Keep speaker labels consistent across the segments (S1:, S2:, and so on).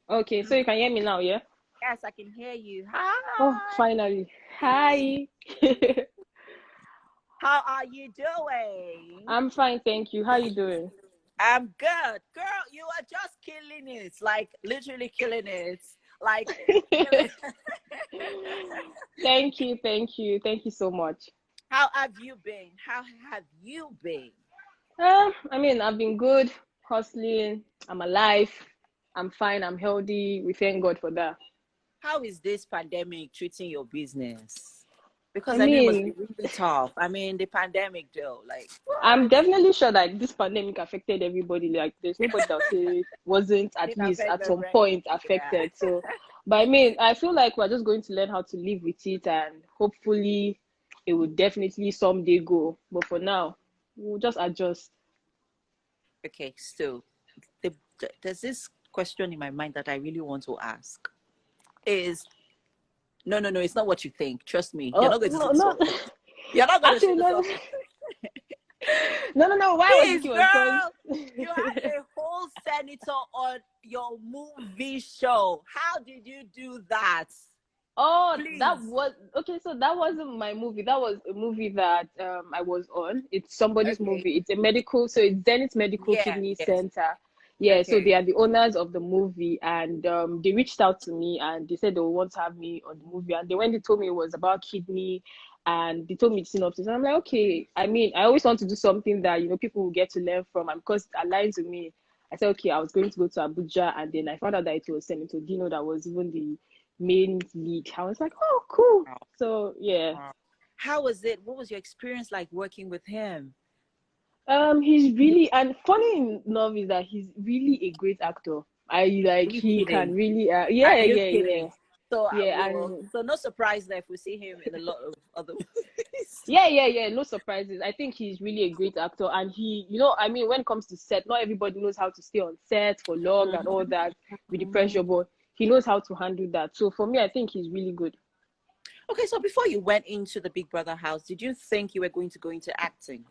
S1: Okay, so you can hear me now, yeah?
S2: Yes, I can hear you.
S1: Oh,
S2: Hi.
S1: finally. Hi.
S2: How are you doing?
S1: I'm fine, thank you. How you doing?
S2: I'm good. Girl, you are just killing it. Like literally killing it. Like killing.
S1: Thank you, thank you. Thank you so much.
S2: How have you been? How have you been?
S1: I've been good, hustling. I'm alive. I'm fine. I'm healthy. We thank God for that.
S2: How is this pandemic treating your business?
S1: I
S2: Because I know it must be
S1: mean,
S2: really tough. I mean, the pandemic though, like
S1: I'm
S2: what?
S1: definitely sure that this pandemic affected everybody. Like, there's nobody that'll say wasn't
S2: It
S1: at
S2: didn't
S1: least
S2: affect
S1: at
S2: them,
S1: some
S2: right?
S1: point
S2: Yeah.
S1: affected. So, but I feel like we're just going to learn how to live with it, and hopefully, it will definitely someday go. But for now, we'll just adjust.
S2: Okay, so there's this question in my mind that I really want to ask. Is no, it's not what you think. Trust me, you're
S1: Oh
S2: not going to say
S1: no,
S2: this
S1: no.
S2: one. You're not going to say
S1: Actually,
S2: this
S1: no,
S2: one.
S1: no, no, no. Why I was
S2: Please,
S1: thinking was because
S2: girl, you had a whole senator on your movie show. How did you do that?
S1: oh, that
S2: Please.
S1: was okay. So that wasn't my movie. That was a movie that I was on. It's somebody's
S2: Okay.
S1: movie. It's a medical. So it's Zenith Medical
S2: Yeah.
S1: Kidney
S2: Yes.
S1: Center. Yeah. So they
S2: Okay.
S1: are the owners of the movie, and they reached out to me and they said they want to have me on the movie. And then when they told me it was about kidney, and they told me the synopsis, and I'm like, okay. I always want to do something that people will get to learn from, and because it aligns with me. I said, okay, I was going to go to Abuja, and then I found out that it was Senator Dino that was even the main lead. I was like, oh, cool.
S2: Wow.
S1: So yeah,
S2: Wow. How was it? What was your experience like working with him?
S1: he's really, and funny enough is that he's really a great actor. I
S2: Are
S1: like
S2: you
S1: he can
S2: kidding?
S1: really,
S2: Are
S1: yeah,
S2: you
S1: yeah, yeah,
S2: kidding? So
S1: yeah,
S2: well,
S1: and
S2: so no surprise that if we see him in a lot of other movies.
S1: yeah, yeah, yeah. No surprises. I think he's really a great actor, and when it comes to set, not everybody knows how to stay on set for long and all that with the pressure,
S2: Mhm.
S1: but he knows how to handle that. So for me, I think he's really good.
S2: Okay, so before you went into the Big Brother house, did you think you were going to go into acting?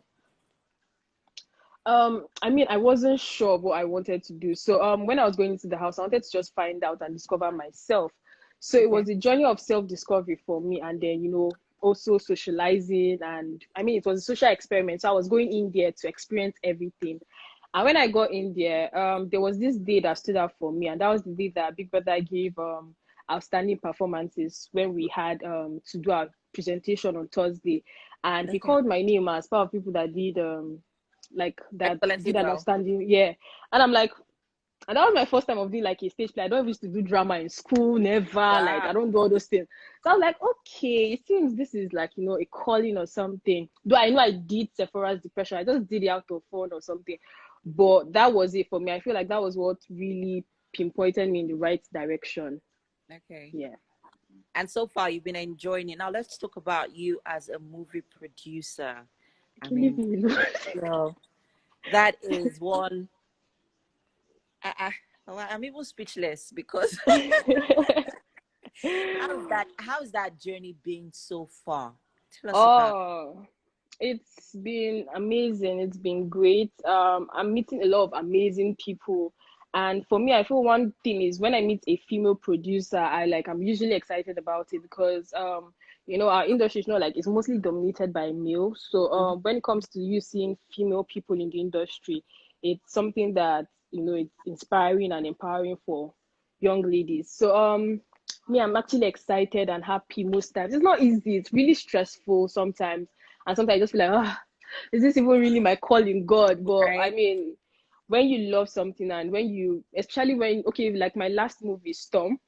S1: I wasn't sure what I wanted to do. So when I was going into the house, I wanted to just find out and discover myself. So it
S2: Okay.
S1: was a journey of self-discovery for me, and then also socializing, and it was a social experiment. So I was going in there to experience everything. And when I got in there, there was this day that stood out for me, and that was the day that Big Brother gave outstanding performances when we had to do our presentation on Thursday, and he
S2: Okay.
S1: called my name as part of people that did like that
S2: Excellently
S1: did an
S2: well.
S1: outstanding, yeah. And I'm like, and that was my first time of doing like a stage play. I don't used to do drama in school, never. Like
S2: Wow.
S1: I don't do all those things. So I was like, okay, it seems this is like a calling or something. Though I know I did Sephora's depression, I just did it out of fun or something. But that was it for me. I feel like that was what really pinpointed me in the right direction.
S2: Okay.
S1: Yeah.
S2: And so far, you've been enjoying it. Now, let's talk about you as a movie producer. I
S1: Can you leave
S2: mean,
S1: me alone?
S2: well, that is one. I'm even speechless because how's that journey been so far? Tell us about.
S1: Oh, it's been amazing. It's been great. I'm meeting a lot of amazing people. And for me, I feel one thing is when I meet a female producer, I'm usually excited about it because our industry is not like it's mostly dominated by males. So
S2: Mhm.
S1: when it comes to you seeing female people in the industry, it's something that it's inspiring and empowering for young ladies. So me, I'm actually excited and happy most times. It's not easy, it's really stressful sometimes. And sometimes I just feel like, is this even really my calling, God? But
S2: Right?
S1: when you love something and especially when, okay, like my last movie, Storm,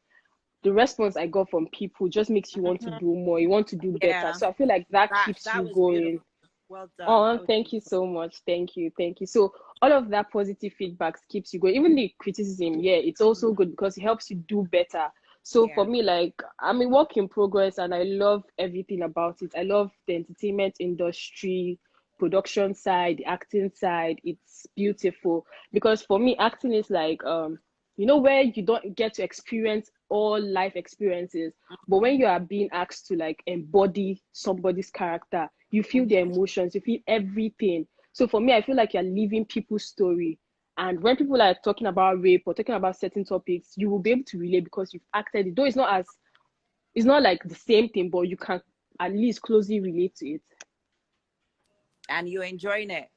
S1: the response I got from people just makes you want to
S2: Mhm.
S1: do more, you want to do better.
S2: Yeah,
S1: So I feel like that
S2: that
S1: keeps
S2: that
S1: you
S2: was
S1: going.
S2: beautiful. Well done.
S1: Oh,
S2: That was
S1: thank you
S2: beautiful.
S1: so much. Thank you. Thank you. So all of that positive feedback keeps you going. Even the criticism, yeah, it's also good because it helps you do better. So for
S2: Yeah.
S1: me, like I'm a work in progress and I love everything about it. I love the entertainment industry, production side, the acting side. It's beautiful because for me, acting is like where you don't get to experience all life experiences, but
S2: Mhm.
S1: when you are being asked to like embody somebody's character, you feel
S2: Mhm.
S1: their emotions, you feel everything. So for me, I feel like you're living people's story. And when people are talking about rape or talking about certain topics, you will be able to relate because you've acted it. Though it's not like the same thing, but you can at least closely relate to it.
S2: And you're enjoying it.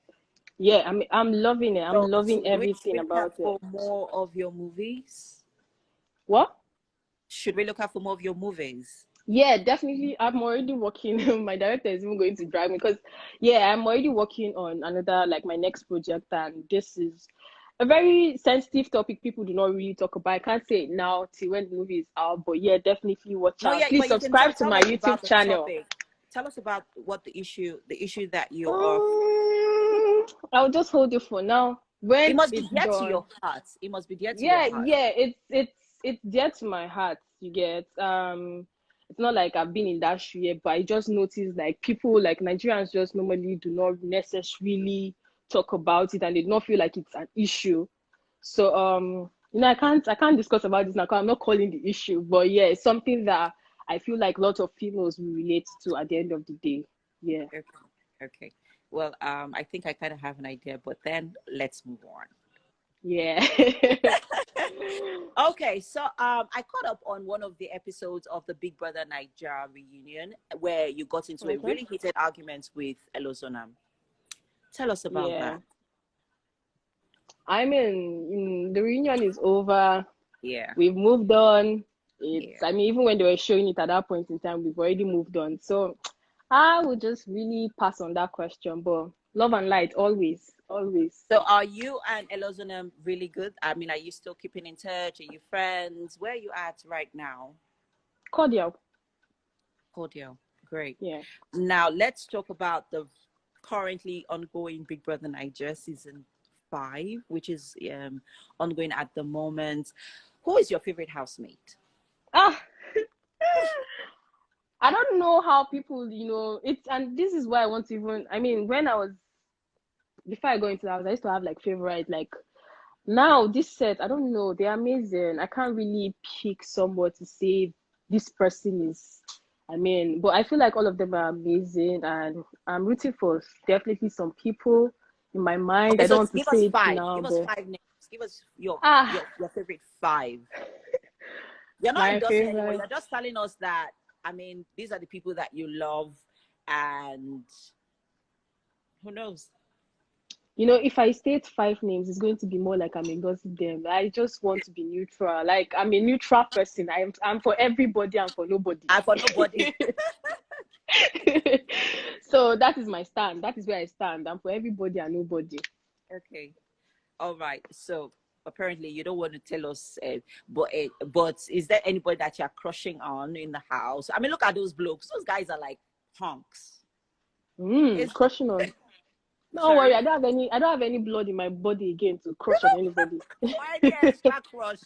S1: Yeah, I'm loving it. I'm
S2: So
S1: loving
S2: should we
S1: everything
S2: look out
S1: about it.
S2: for more of your movies?
S1: What?
S2: Should we look out for more of your movies?
S1: Yeah, definitely. I'm already working. My director is even going to drag me because, yeah, I'm already working on another, like my next project, and this is a very sensitive topic people do not really talk about. I can't say it now till when the movie is out, but yeah, definitely watch
S2: No,
S1: out.
S2: yeah,
S1: Please
S2: but you can
S1: subscribe to
S2: tell
S1: my
S2: us about
S1: YouTube
S2: the
S1: channel.
S2: topic. Tell us about what the issue that you're of.
S1: I'll just hold it for now.
S2: It
S1: When
S2: must be
S1: it's
S2: dear to
S1: done,
S2: your heart. It must be dear to your
S1: yeah,
S2: heart.
S1: yeah, it's dear to my heart. You get it's not like I've been in that shoe yet, but I just noticed like people like Nigerians just normally do not necessarily talk about it, and they do not feel like it's an issue. So I can't discuss about this now because I'm not calling the issue, but yeah, it's something that I feel like lots of females will relate to at the end of the day. Yeah.
S2: Okay. Okay. Well, I think I kind of have an idea, but then let's move on.
S1: Yeah.
S2: Okay, so I caught up on one of the episodes of the Big Brother Naija reunion where you got into a
S1: Okay.
S2: really heated argument with Elozonam. Tell us about
S1: Yeah.
S2: that.
S1: I mean, the reunion is over.
S2: Yeah,
S1: We've moved on.
S2: yeah.
S1: I mean, even when they were showing it at that point in time, we've already moved on. So I would just really pass on that question. But love and light, always, always.
S2: So are you and Elozonam really good? I mean, are you still keeping in touch? Are you friends? Where are you at right now?
S1: Cordial.
S2: Cordial. Great.
S1: Yeah.
S2: Now let's talk about the currently ongoing Big Brother Nigeria season 5, which is ongoing at the moment. Who is your favorite housemate?
S1: Ah, I don't know how people, and this is why I want to even, I mean, before I go into the house, I used to have like favorite, like, now this set, I don't know, they're amazing. I can't really pick someone to say this person is, I mean, but I feel like all of them are amazing, and I'm rooting for definitely some people in my mind.
S2: Okay,
S1: I
S2: so
S1: don't want to
S2: give us
S1: say it
S2: five.
S1: now,
S2: Give us
S1: but
S2: 5 names. Give us your
S1: ah,
S2: your favorite 5. You're not
S1: my
S2: endorsing anyone.
S1: favorite.
S2: You're just telling us that. I mean, these are the people that you love, and who knows?
S1: If I state 5 names, it's going to be more like I'm endorsing them. I just want to be neutral. Like I'm a neutral person. I'm for everybody and for nobody.
S2: And for nobody.
S1: So that is my stand. That is where I stand. I'm for everybody and nobody.
S2: Okay. All right. So apparently you don't want to tell us, but is there anybody that you're crushing on in the house? I mean, look at those blokes. Those guys are like hunks. Is
S1: Crushing on. Don't worry,
S2: sorry.
S1: I don't have any blood in my body again to crush on anybody.
S2: Why the extra crush?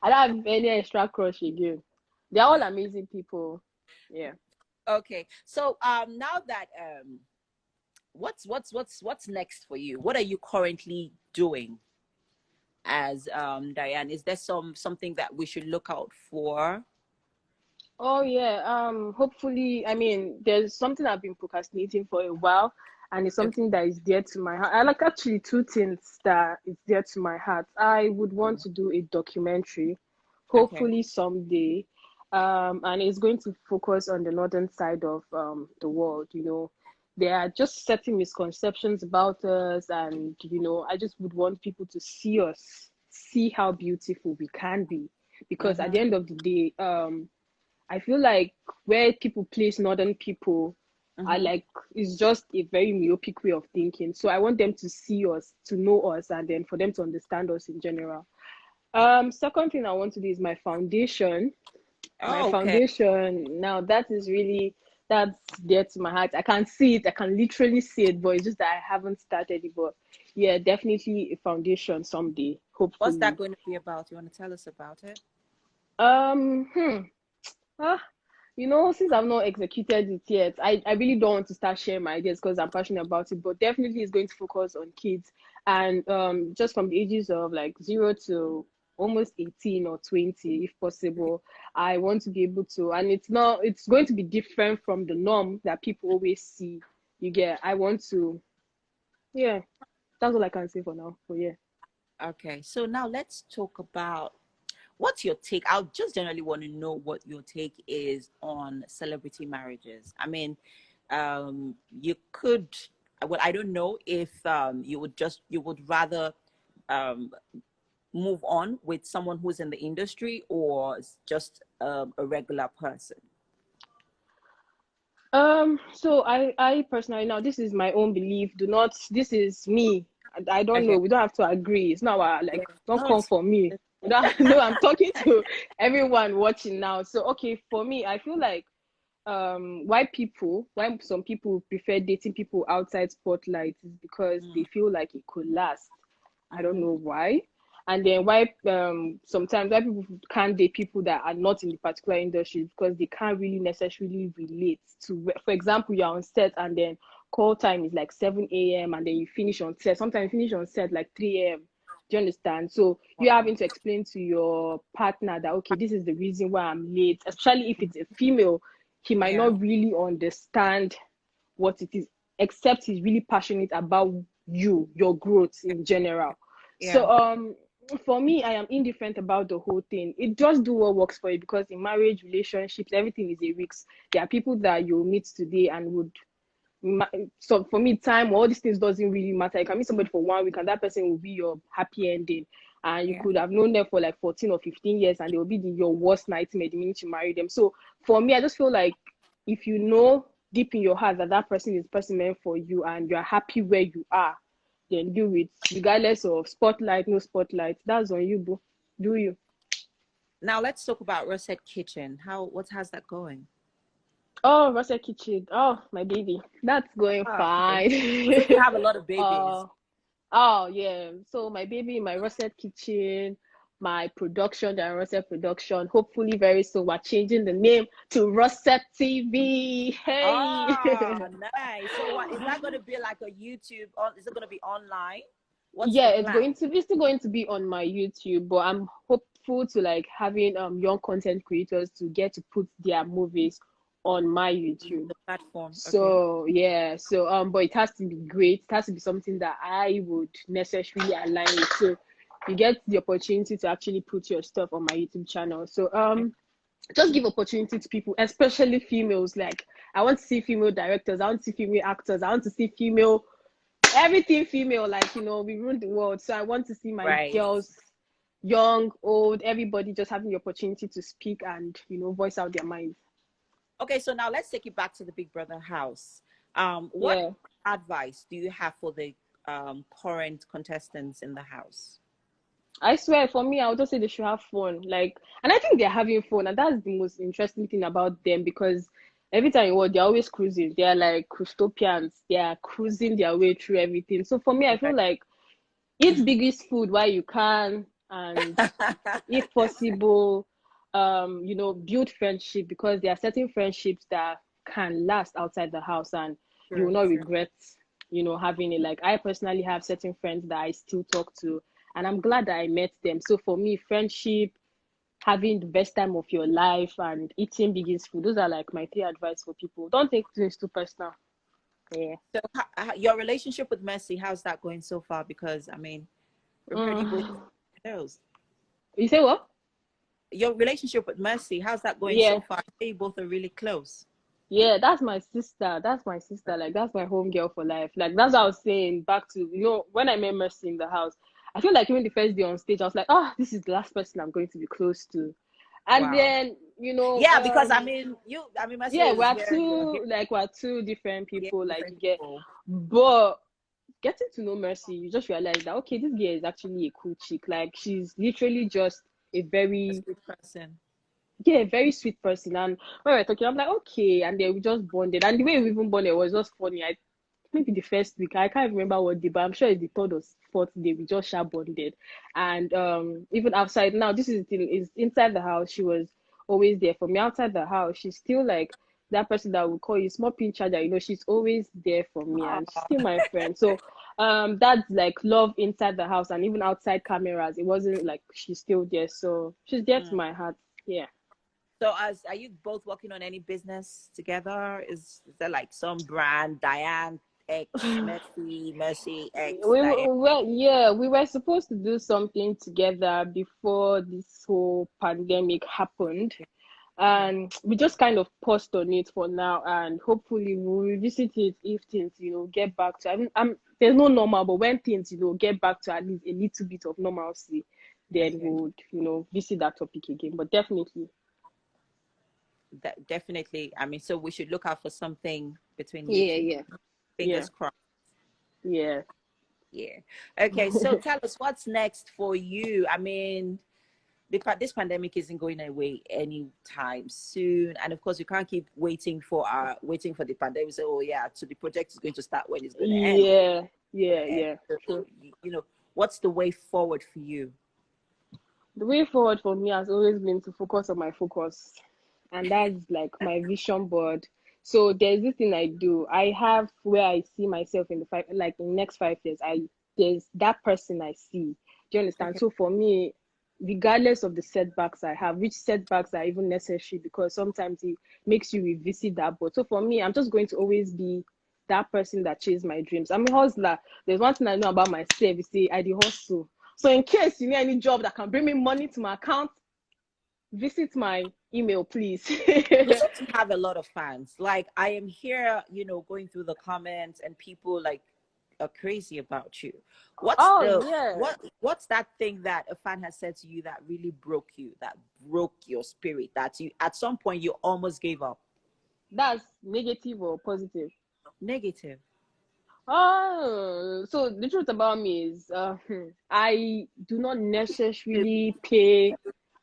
S1: I don't have any extra crush again. They're all amazing people. Yeah.
S2: Okay. So now that what's next for you? What are you currently doing as Diane? Is there something that we should look out for?
S1: Oh yeah. Hopefully, I mean, there's something I've been procrastinating for a while, and it's
S2: Okay.
S1: something that is dear to my heart. I like actually two things that is dear to my heart. I would want to do a documentary,
S2: Okay.
S1: hopefully someday. And it's going to focus on the northern side of the world. There are just certain misconceptions about us, and I just would want people to see us, see how beautiful we can be, because at the
S2: Mm-hmm.
S1: end of the day, I feel like where people place northern people are
S2: Mm-hmm.
S1: like, it's just a very myopic way of thinking. So I want them to see us, to know us, and then for them to understand us in general. Second thing I want to do is my foundation. My
S2: Oh, okay.
S1: foundation, now that's dear to my heart. I can see it, I can literally see it, but it's just that I haven't started it. But yeah, definitely a foundation someday,
S2: What's that
S1: hopefully.
S2: going to be about? You want to tell us about it?
S1: Um, hmm. Ah, since I've not executed it yet, I really don't want to start sharing my ideas because I'm passionate about it. But definitely, it's going to focus on kids, and just from the ages of like 0 to almost 18 or 20, if
S2: Okay.
S1: possible. I want to be able to, and it's going to be different from the norm that people always see. You get, I want to, yeah, that's all I can say for now. But yeah.
S2: Okay, so now let's talk about what's your take. I just generally want to know what your take is on celebrity marriages. I mean, you could, well, I don't know if you would rather um, move on with someone who's in the industry or just a regular person.
S1: So I personally, now this is my own belief. Do not, this is me. I don't know.
S2: Okay.
S1: We don't have to agree. It's not our,
S2: Yeah.
S1: like, don't
S2: No,
S1: come
S2: it's
S1: for me. You don't, no, I'm talking to everyone watching now. So, okay, for me, I feel like why some people prefer dating people outside spotlight is because they feel like it could last. I don't
S2: mm-hmm.
S1: know why. And then why sometimes why people can't date people that are not in the particular industry because they can't really necessarily relate to, for example, you're on set and then call time is like 7 a.m. and then you finish on set. Sometimes you finish on set like 3 a.m. Do you understand? So you're having to explain to your partner that, okay, this is the reason why I'm late, especially if it's a female. He might
S2: Yeah.
S1: not really understand what it is, except he's really passionate about you, your growth in general.
S2: Yeah.
S1: So for me, I am indifferent about the whole thing. It just do what works for you, because in marriage, relationships, everything is a risk. There are people that you'll meet today and would, so for me, time, all these things doesn't really matter. You can meet somebody for 1 week and that person will be your happy ending, and you
S2: Yeah.
S1: could have known them for like 14 or 15 years and they will be your worst nightmare the minute you marry them. So for me, I just feel like if you know deep in your heart that that person is the person meant for you and you're happy where you are, then do it, regardless of spotlight, no spotlight. That's on you, boo. Do you?
S2: Now let's talk about Rosette Kitchen. How's that going?
S1: Oh, Russia Kitchen. Oh, my baby. That's going
S2: Ah, okay.
S1: fine.
S2: I think you have a lot of babies.
S1: uh, oh, yeah. So my baby, my Rosette Kitchen, my production, the Rosette production. Hopefully very soon we're changing the name to Rosette TV. Hey.
S2: Ah, nice. So what is that going to be, like a YouTube? Is it going to be online? What's
S1: Yeah,
S2: the
S1: it's
S2: plan?
S1: going to be still going to be on my YouTube, but I'm hopeful to like having young content creators to get to put their movies on my YouTube.
S2: The platform. Okay.
S1: So yeah, so but it has to be great. It has to be something that I would necessarily align with. So you get the opportunity to actually put your stuff on my YouTube channel. So
S2: Okay.
S1: just give opportunity to people, especially females. Like, I want to see female directors, I want to see female actors, I want to see female everything female. Like, we rule the world. So I want to see my
S2: Right.
S1: girls, young, old, everybody just having the opportunity to speak and voice out their minds.
S2: Okay, so now let's take it back to the Big Brother house. What
S1: Yeah.
S2: advice do you have for the current contestants in the house?
S1: I swear, for me, I would just say they should have fun. Like, and I think they're having fun, and that's the most interesting thing about them, because every time you watch, they're always cruising. They're like crustopians. They are cruising their way through everything. So for me, I feel
S2: Right.
S1: like eat biggest food while you can, and if possible, build friendship, because there are certain friendships that can last outside the house, and you will
S2: True,
S1: not
S2: true.
S1: regret, having it. Like, I personally have certain friends that I still talk to, and I'm glad that I met them. So for me, friendship, having the best time of your life, and eating biggest food, those are like my three advice for people. Don't take things too personal. Yeah.
S2: So your relationship with Mercy, how's that going so far? Because I mean, we've heard you both
S1: Mm.
S2: close.
S1: You say what?
S2: Your relationship with Mercy, how's that going
S1: Yeah.
S2: so far? You both are really close.
S1: Yeah, that's my sister. That's my sister. Like, that's my home girl for life. Like, that's what I was saying back to, when I met Mercy in the house. I feel like even the first day on stage, I was like, oh, this is the last person I'm going to be close to. And
S2: Wow.
S1: then,
S2: Yeah, because I mean, Mercy
S1: yeah,
S2: is here, you're here.
S1: we're two different
S2: Yeah,
S1: people, like,
S2: different
S1: you get,
S2: people.
S1: but getting to know Mercy, you just realize that, okay, this girl is actually a cool chick. Like, she's literally just a
S2: A
S1: very,
S2: sweet person.
S1: yeah, a very sweet person. And when we were talking, I'm like, okay. And then we just bonded. And the way we even bonded was just funny. Maybe the first week, I can't remember what day, but I'm sure it's the third or fourth day, we just sharp bonded. And even outside now, this is the thing, is inside the house, she was always there for me. Outside the house, she's still like that person that would call you small pin charger. She's always there for me, and she's still my friend. So that's like love inside the house, and even outside cameras, it wasn't like she's still there. So she's there to
S2: Mm.
S1: my heart. Yeah.
S2: So, are you both working on any business together? Is there like some brand, Diane? X, Mercy X,
S1: We
S2: Diane.
S1: well, yeah, we were supposed to do something together before this whole pandemic happened,
S2: Mhm.
S1: and we just kind of paused on it for now, and hopefully we'll revisit it if things, get back to. There's no normal, but when things, get back to at least a little bit of normalcy, then
S2: Okay.
S1: we'll, visit that topic again. But definitely,
S2: Definitely. I mean, so we should look out for something between you
S1: yeah,
S2: two.
S1: yeah, yeah,
S2: Fingers crossed.
S1: yeah.
S2: Yeah. Okay. So tell us what's next for you. I mean, this pandemic isn't going away anytime soon, and of course, you can't keep waiting for the pandemic. So, oh yeah, so the project is going to start when it's going to end.
S1: Yeah, yeah,
S2: And
S1: yeah,
S2: so,
S1: true.
S2: what's the way forward for you?
S1: The way forward for me has always been to focus on my focus, and that's like my vision board. So there's this thing I do. I have where I see myself in the next 5 years. There's that person I see. Do you understand?
S2: Okay.
S1: So for me, regardless of the setbacks I have, which setbacks are even necessary, because sometimes it makes you revisit that board. So for me, I'm just going to always be that person that chase my dreams. I'm a hustler. There's one thing I know about myself is say I do hustle. So in case you need any job that can bring me money to my account, visit my email, please.
S2: You seem to have a lot of fans. Like I am here, going through the comments, and people like are crazy about you. What's
S1: Oh
S2: the
S1: yeah,
S2: what's that thing that a fan has said to you that really broke you, that broke your spirit, that you at some point you almost gave up?
S1: that's negative or positive?
S2: Negative.
S1: Oh, so the truth about me is, I do not necessarily pay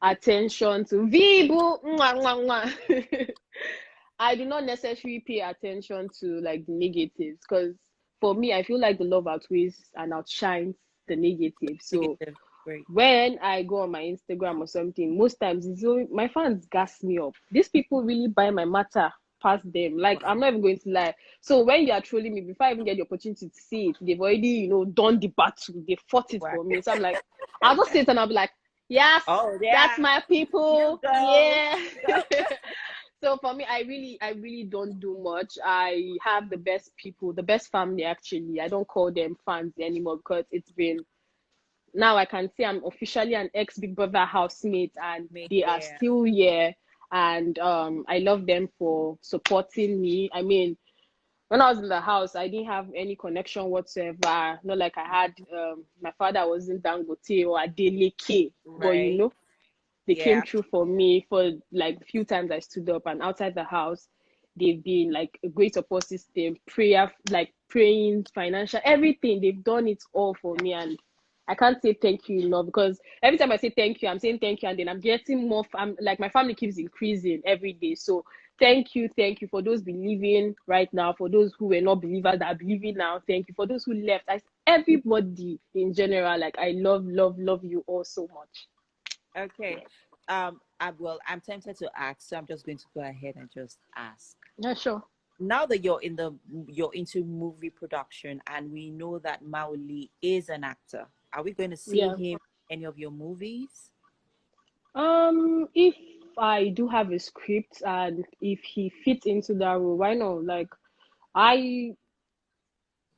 S1: attention to Vibu. Mwah, mwah, mwah. I do not necessarily pay attention to like the negatives, because for me, I feel like the love outweighs and outshines the negative. So
S2: Negative. Great.
S1: when I go on my Instagram or something, most times my fans gas me up. These people really buy my matter past them. Like I'm not even going to lie. So when you are trolling me, before I even get the opportunity to see it, they've already, done the battle. They fought it
S2: Right.
S1: for me. So I'm like, I'll just sit and I'll be like, yes,
S2: Oh
S1: that's
S2: yeah.
S1: my
S2: You
S1: people.
S2: go.
S1: Yeah. So for me, I really don't do much. I have the best people, the best family actually. I don't call them fans anymore, because it's been, now I can say I'm officially an ex Big Brother housemate, and
S2: Me.
S1: they are
S2: Yeah.
S1: still here. And I love them for supporting me. I mean, when I was in the house, I didn't have any connection whatsoever. Not like I had, my father wasn't Dangote or Adeleke, but
S2: Right.
S1: they came
S2: Yeah.
S1: through for me for like a few times I stood up, and outside the house, they've been like a great support system, prayer, like praying, financial, everything. They've done it all for me, and I can't say thank you enough, because every time I say thank you, I'm saying thank you, and then I'm getting more. I'm like, my family keeps increasing every day. So thank you for those believing right now, for those who were not believers that are believing now. Thank you for those who left. Everybody in general, like I love you all so much.
S2: Okay. I'm tempted to ask, so I'm just going to go ahead and just ask.
S1: Yeah, sure.
S2: Now that you're into movie production, and we know that Mawuli is an actor, are we going to see
S1: Yeah.
S2: him in any of your movies?
S1: If I do have a script and if he fits into that role, why not? Like, I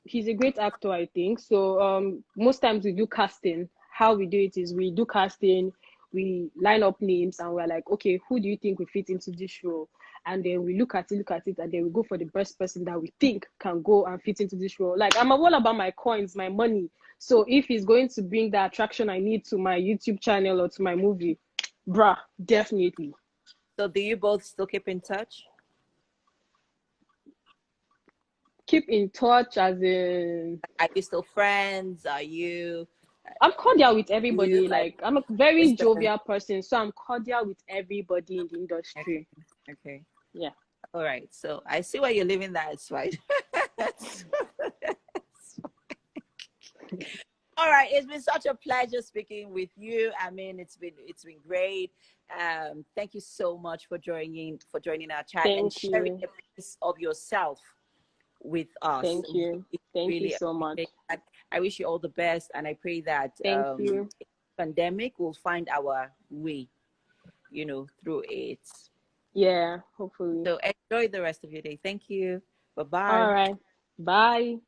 S1: he's a great actor, I think. So most times we do casting. How we do it is we do casting, we line up names, and we're like, okay, who do you think will fit into this role? And then we look at it, and then we go for the best person that we think can go and fit into this role. Like, I'm all about my coins, my money. So if he's going to bring the attraction I need to my YouTube channel or to my movie, bruh, definitely.
S2: So do you both still keep in touch?
S1: Keep in touch, as in,
S2: Are you still friends? Are you
S1: I'm cordial with
S2: you
S1: everybody.
S2: like
S1: Like, I'm a very
S2: distant?
S1: jovial person, so I'm cordial with everybody in the
S2: Okay.
S1: industry.
S2: Okay.
S1: Yeah.
S2: All right. So I see where you're living. That's fine. All right, it's been such a pleasure speaking with you. I mean, it's been great. Thank you so much for joining our chat and
S1: Thank
S2: sharing
S1: you.
S2: a piece of yourself with us.
S1: Thank you.
S2: We
S1: Thank you
S2: really
S1: so much.
S2: appreciate that. I wish you all the best, and I pray that
S1: Thank you.
S2: pandemic will find our way, through it.
S1: Yeah, hopefully.
S2: So enjoy the rest of your day. Thank you. Bye
S1: All
S2: bye.
S1: right. Bye.